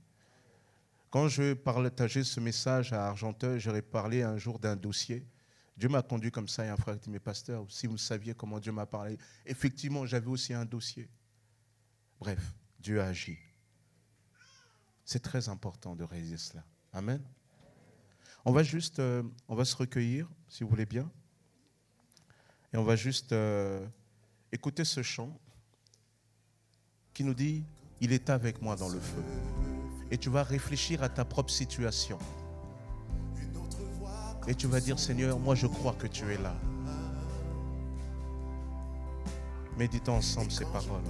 S2: Quand je partageais ce message à Argenteuil, j'aurais parlé un jour d'un dossier. Dieu m'a conduit comme ça et un frère dit, mais pasteur, si vous saviez comment Dieu m'a parlé, effectivement, j'avais aussi un dossier. Bref, Dieu a agi. C'est très important de réaliser cela. Amen. On va se recueillir, si vous voulez bien. Et on va juste écouter ce chant qui nous dit, il est avec moi dans le feu. Et tu vas réfléchir à ta propre situation. Et tu vas dire, Seigneur, moi je crois que tu es là. Méditons ensemble ces paroles.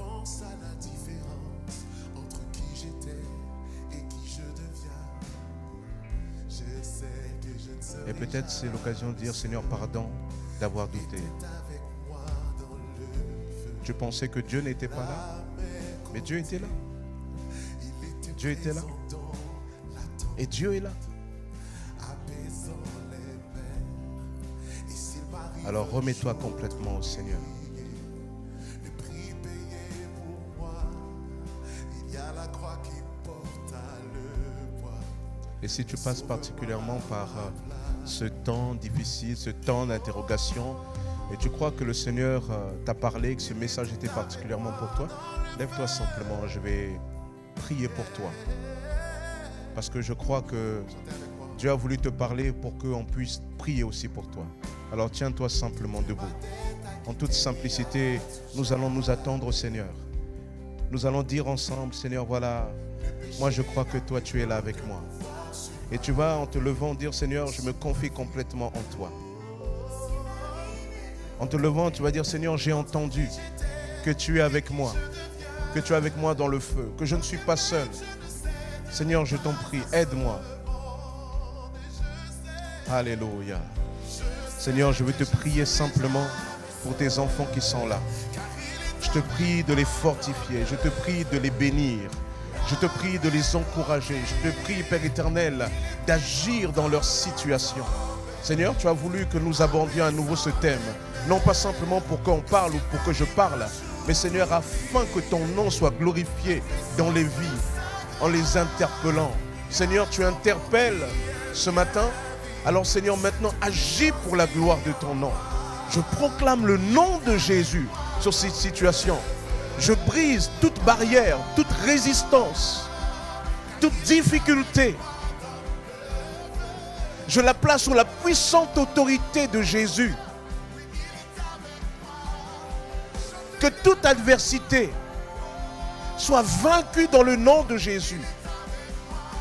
S2: Et peut-être c'est l'occasion de dire, Seigneur, pardon d'avoir douté. Je pensais que Dieu n'était pas là, mais Dieu était là. Dieu était là. Et Dieu est là. Alors remets-toi complètement au Seigneur. Et si tu passes particulièrement par ce temps difficile, ce temps d'interrogation, et tu crois que le Seigneur t'a parlé, que ce message était particulièrement pour toi, lève-toi simplement, je vais prier pour toi. Parce que je crois que Dieu a voulu te parler pour qu'on puisse prier aussi pour toi. Alors tiens-toi simplement debout. En toute simplicité, nous allons nous attendre au Seigneur. Nous allons dire ensemble, Seigneur, voilà, moi je crois que toi tu es là avec moi. Et tu vas en te levant dire, Seigneur, je me confie complètement en toi. En te levant, tu vas dire, Seigneur, j'ai entendu que tu es avec moi, que tu es avec moi dans le feu, que je ne suis pas seul. Seigneur, je t'en prie, aide-moi. Alléluia. Seigneur, je veux te prier simplement pour tes enfants qui sont là. Je te prie de les fortifier, je te prie de les bénir. Je te prie de les encourager. Je te prie, Père éternel, d'agir dans leur situation. Seigneur, tu as voulu que nous abordions à nouveau ce thème. Non pas simplement pour qu'on parle ou pour que je parle, mais Seigneur, afin que ton nom soit glorifié dans les vies, en les interpellant. Seigneur, tu interpelles ce matin. Alors Seigneur, maintenant, agis pour la gloire de ton nom. Je proclame le nom de Jésus sur cette situation. Je brise toute barrière, toute résistance, toute difficulté. Je la place sous la puissante autorité de Jésus. Que toute adversité soit vaincue dans le nom de Jésus.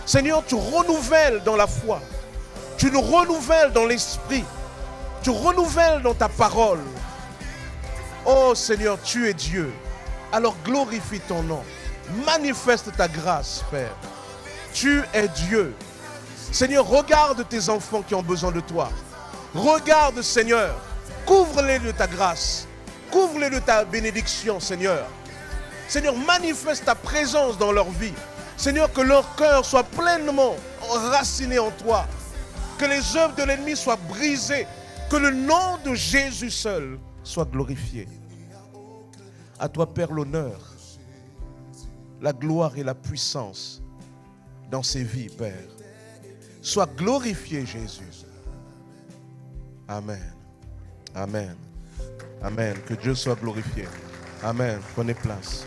S2: Seigneur, tu renouvelles dans la foi. Tu nous renouvelles dans l'esprit. Tu renouvelles dans ta parole. Oh Seigneur, tu es Dieu. Alors glorifie ton nom. Manifeste ta grâce, Père. Tu es Dieu. Seigneur, regarde tes enfants qui ont besoin de toi. Regarde, Seigneur. Couvre-les de ta grâce. Couvre-les de ta bénédiction, Seigneur. Seigneur, manifeste ta présence dans leur vie. Seigneur, que leur cœur soit pleinement enraciné en toi. Que les œuvres de l'ennemi soient brisées. Que le nom de Jésus seul soit glorifié. À toi, Père, l'honneur, la gloire et la puissance dans ces vies, Père. Sois glorifié, Jésus. Amen. Amen. Amen. Que Dieu soit glorifié. Amen. Prenez place.